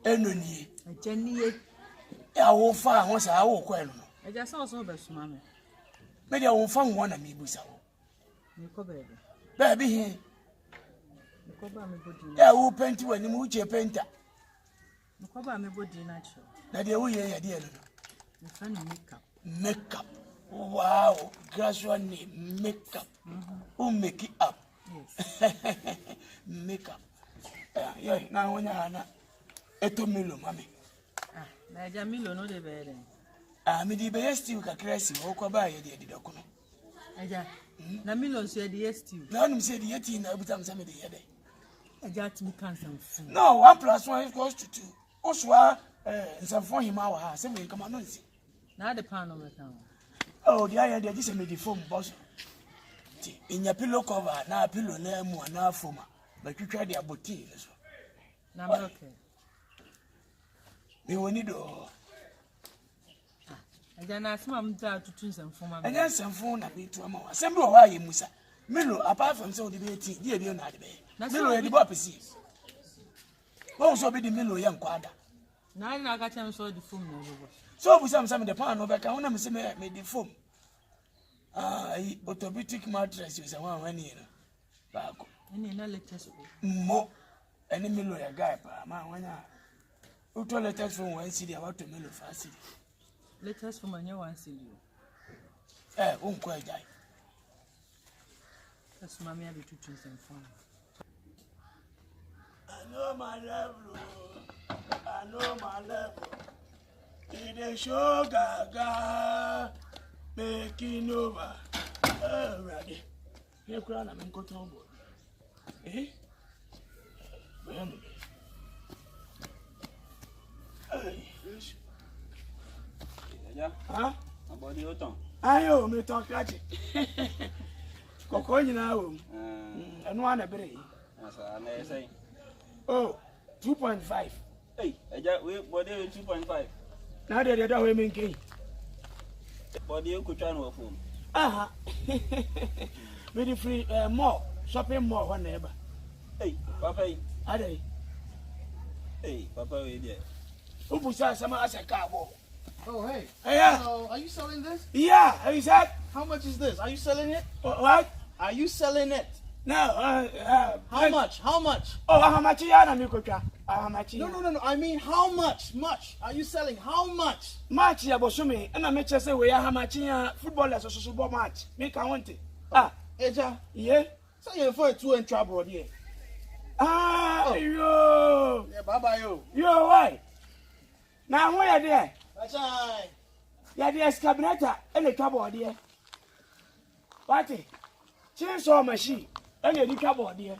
Enoni. Jenny. I will find once I will quell. I just also best mammy. Maybe I will find one of me busa. Nico baby. Baby here. Nico I will paint you and you move your painter. Nico me body natural. That they will hear dear. The funny makeup. Makeup. Wow, gradual name makeup. Who make it up? Yes. Makeup. Yeah, now when you're not a milo, mammy. Ah, Naja Milo no de bed. Me the best you can crazy, walk by a dear document. Aja, na Milo said yes to you. None of them said the 18 every time somebody had it. Aja to me cancer food. No, 1 + 1 = 2. Also, some for him our house, and we come on. Now the pan of the town. Oh, the idea just made the foam boss. In your pillow cover, now pillow name, and now former. But you try the abortine. Now, okay. We will need all. I then ask Mam to choose and form. And then some phone and me to a more. Assemble why you musa. Milo, apart from so debating, dear, you're not there. Milo, the Bopsy. Also be the Milo young quadra. Now I got him so the phone. So, we some of the pan over, I want to made the foam. Orthopedic mattress is a 1 year. Back. Any latest More. Any Milo a guy, man, when I. Who told the text from 1 city about to Milo fast. Latest from a new one see you. Won't quite die. That's mammy have to choose and form. I know my level. I know my level. It is show gaga making over. Ready. Here, crown, I'm in control. Eh? Huh? About the autumn. I me talk catch it. Cocoon now. And one a bray. As I may say. Oh, 2.5. Hey, I just wait, body 2.5. Now they don't women key. Body you could try no phone. Aha. Very free, more shopping more one neighbor. Hey, Papa. Are they? Hey, Papa, we there. Who puts us some as a cowboy? Oh, hey. Yeah. Are you selling this? Yeah, how is that? How much is this? Are you selling it? What? Are you selling it? No, How much? How much? Oh, how much you are, Mikocha? How much? No. I mean, how much? Much. Are you selling? How much? Match, ya Bosumi, and I make you say we are how much footballers or so match. Make I want it. Ah, Eja. yeah. So you're for 2 and trouble here. Ah, yo. Yeah, bye yo. Yo, why? Now, where are they? Achai. Yeah, the escabenator and the cupboard here. What? Chainsaw machine and the cupboard here.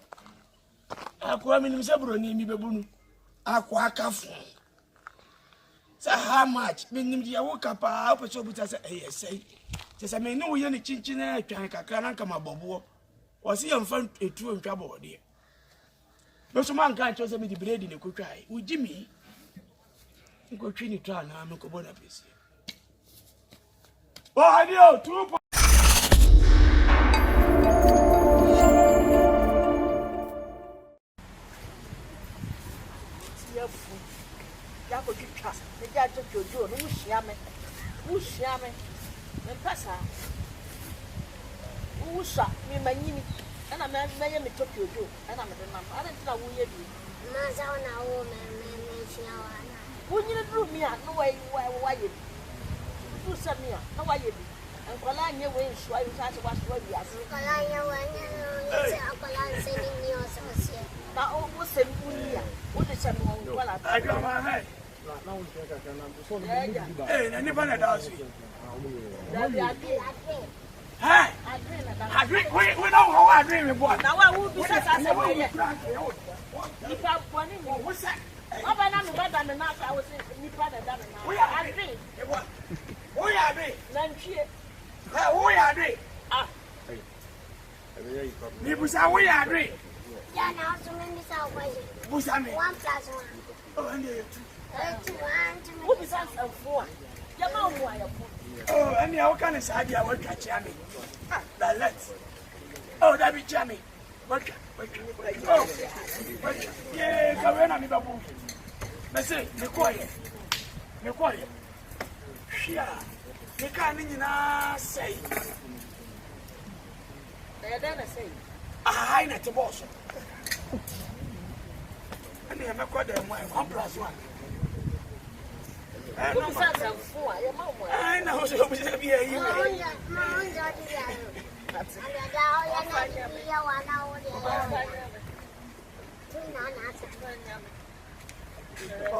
Aqua Minisabro name me babunu. Aqua cafu. So, how much? Meaning you woke up, I'll put so much as a say. Just I may know you're the chinchin and can't come a bobo. Was he on front a true and trouble here? No, some man can't trust me the bread in a cook cry. Would Jimmy? You go train it down, I'm not going to be. Oh, I know, 2. Wouldn't you do me? No way, why you do some me? How are you? And Colania way, so I was asked what you are. Colania, sending me also. Now, almost send me. What is someone? I got my head. Hey, I never let us. Hey, I drink. We don't know how I drink it, boy. Now I will be such as a way. If I'm one, what's that? I'm better than enough. I was in the brother than enough. We are drink. We are drink. Lunch. We are drink. Ah. We are drink. Yeah, now so many Southway. 1 + 1. Oh, and 2. 2 What is that for? Your mom, why? Oh, and how can I say I will catch me? Let's. Oh, that be jammy. What? Oh, yeah, come on, I'm I say, you're quiet. You're quiet. Yeah. You can't even say. Then I say, I not the boss. And I'm not quite 1+1. I know. I know. So we have here. You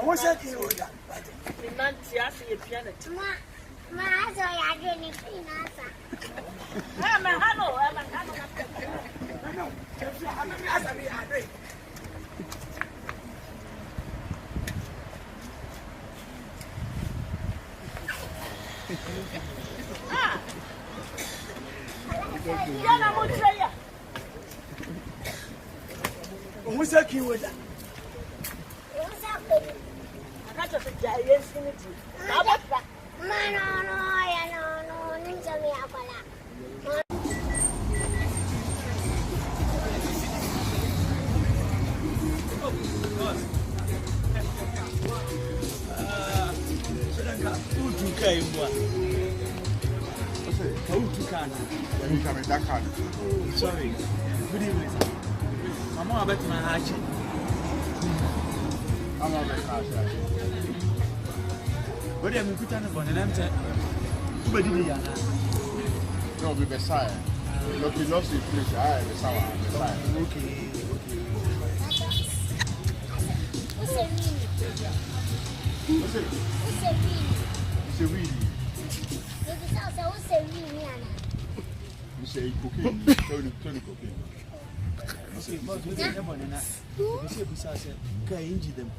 what's that? You the man just a piano. Ma, I saw you getting I'm a hello. I know. I'm what's that key with that? What's up, baby? I got a giant infinity. Sorry. Good evening. I'm all about my hatchet. I'm all about my hatchet. What am I putting on an empty? Who did you? No, we Messiah. Look, he lost his place. I Messiah. Okay. What's a weenie? What's it? What's a weenie? It's a weed. What's a weenie? You say cocaine. Tony cocaine. Okay, but we don't have one in that. We say, besides, can you injure them?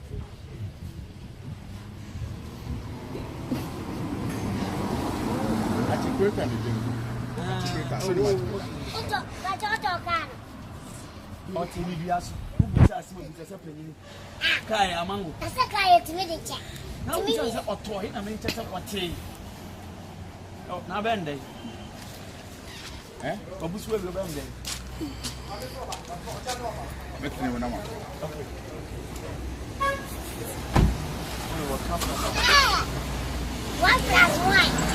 I think we're going to do Ọtí ni bí aṣọ, ó bù sí àṣìwò bí tẹ̀sẹ̀ pẹ̀lú ní. Káyọ̀ amángò. That's a guy to me, the check. Náà wọ́n sọ sẹ́ ọ̀tọ̀ yìí náà mi ń tẹ̀sẹ̀ ọ̀tí. Náà bẹ́ẹ̀ ndẹ̀. Ọ̀bùsùwẹ̀ bí bẹ́ẹ̀ ndẹ̀. Make me one more. Okay. 1+1.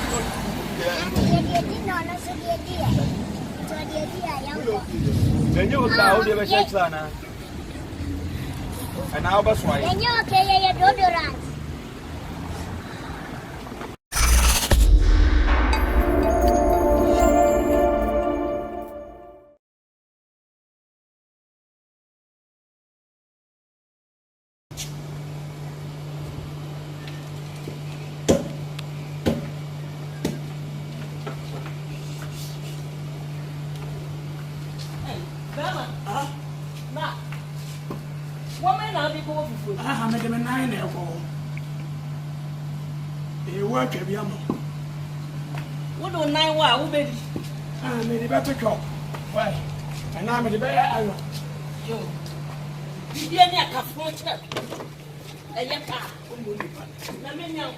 Ẹ̀yin ò ká ó di ẹbẹ̀ ṣẹ́ẹ̀kì lánàá. Ẹ̀ náà ọbẹ̀ sùn ayé. Then you're okay, you're deodorant. I'm a 9 airport. You work at Yama. What do 9 wow, baby? I'm in the better cop. Why? And I'm in the better island. You didn't have a fortune. A young car. Let me know.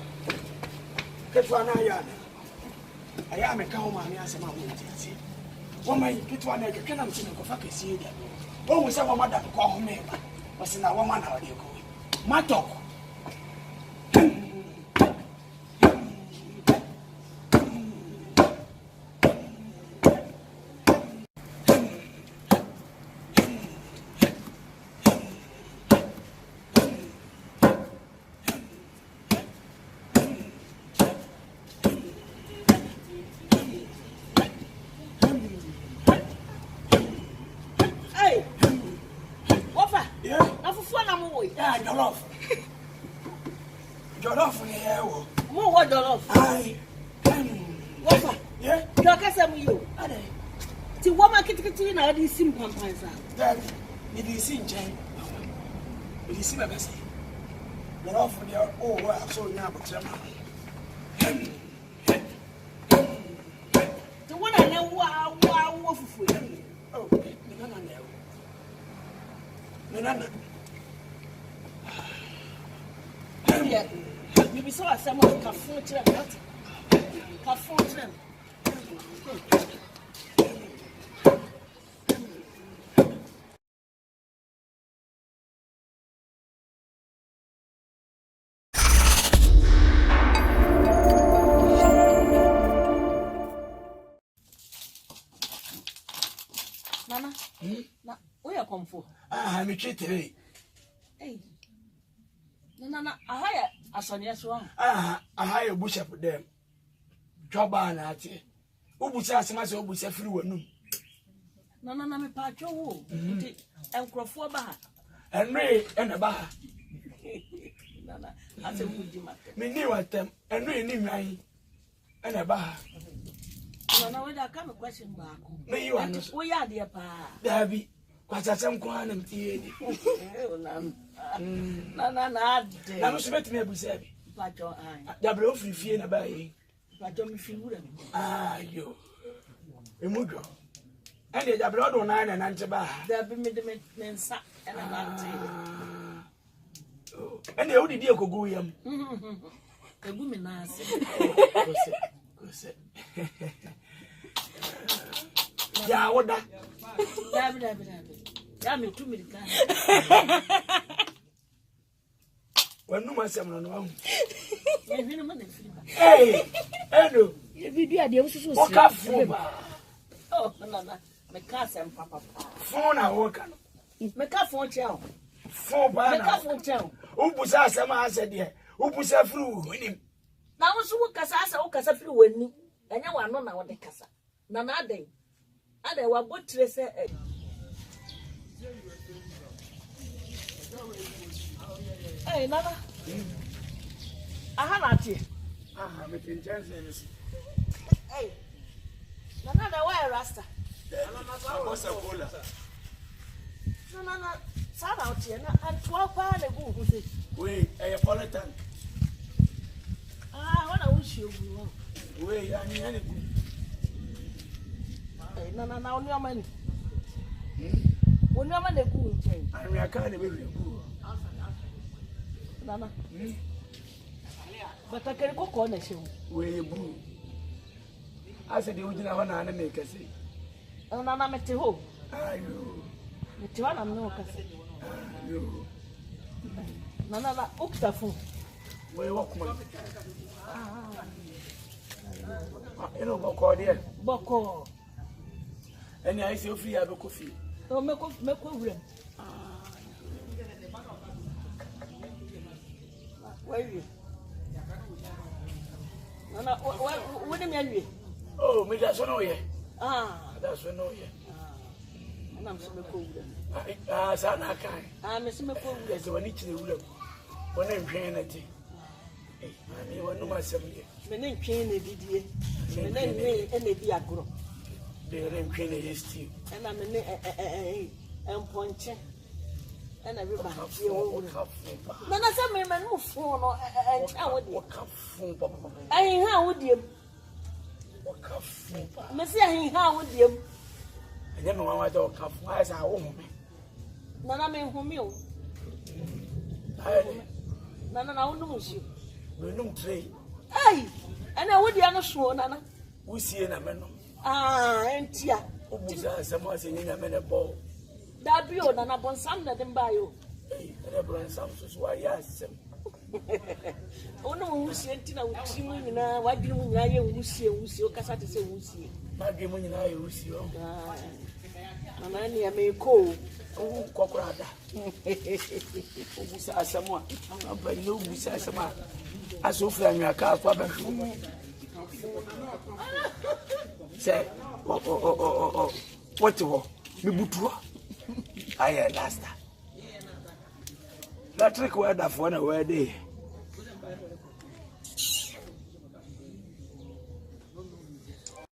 Get one eye. I am a cowman, as a man. Woman, get one egg, can I see a fucking see that? Oh, we saw a mother to call me. Was in a woman out there going. My talk. Yeah, Jollof. Jollof in the air. More what Jollof? Aye. What? Yeah? Your cousin, you. See, what market can I do? Simple answer. That it is in Jane. It is in a best. Jollof for the oh, well, so now, but the one I know, wow, for free. oh, no. Maybe so I some of the cafe. Nana. Na, we are come for. Ah, me treated. Hey. Nana, I hire a son, yes, one. Ah, I hire a bush up them. Joban at it. Ubusa, some as Ubusa free one. Nana, me patcho. And Crawford Bar. And Ray and a bar. Nana, I said, would you matter? Me knew at them, and Ray knew me and a bar. Nana, when I come a question back. Me, you are not. We are dear pa. There be quite a some quantum tea. Nana, I must bet me a busabi. Patcho, I. Double free fee in a bay. Patcho, me feel good. Ah, you. A mugo. And the blood on 9 and Antaba. There be made the men sack and a man. And the only dear could go yam. A woman answer. Yeah, what that? Damn it, 2 minutes. Well, no one said, no. Hey, hello. you be a dear. Walk up for Oh, Nana, my cousin and papa. phone. I walk. Make up for chow. 4 Make up banners. for chow. Upusa, some answer, dear. Upusa flew him. Now, so what Casasa or Casa flew when you and you are not on the Casa. Nana day. And I will put trace. Hey, Nana. I have at you. Ah, I'm making chances. Hey, Nana, the way Rasta. What's a cola? No, Nana, sad out here and 12 pounds a go. Wait, a politan. Ah, what I wish you would. Wait, I mean anything. Hey, Nana, now your money. When your money go change. I mean, I can't even. Nana. But I can go on a show. Wait, boo. I said, you didn't want to make a say. And Nana met the home. Ah, you. Met one and no cassette. You. Nana, Octafon. Wait, walk man. You know, Boko, dear. Boko. And I say, free, I have a coffee. Don't make over. Where are you? Nana, what do you mean? Oh, me that's no yeah. Ah, That's no yeah. and I'm so cold. Ah, Sana Kai. I'm a simple. There's one each in the room. When I'm paying it. I mean, one of my 7 years. My name Kane, a DDA. My name and a diagro. They are in Kenya, yes, too. And I'm a point. And everybody. Nana said, me man move for and I would What cup full, Papa? I ain't how would you? What cup full? Monsieur, I ain't how would you? I never want to cup. Why is our woman? Nana mean whom you? Nana, I won't know you. We don't trade. Hey, and I would be on a show, Nana. We see in a man. Ah, and tia. Ubuza, someone saying a man a ball. That be on Nana Bonsam, let them buy you. Hey, and everyone sounds why, yes. Oh, no, who's sitting out with you now? Why do you see you? Cassata say, who's here? My game when I will see you. Mamma, I may call. Oh, Cocrada. Ubuza, someone. But you say someone. I saw from your car, Papa. Say, what you want? Me butua. I last. That trick word of one away day.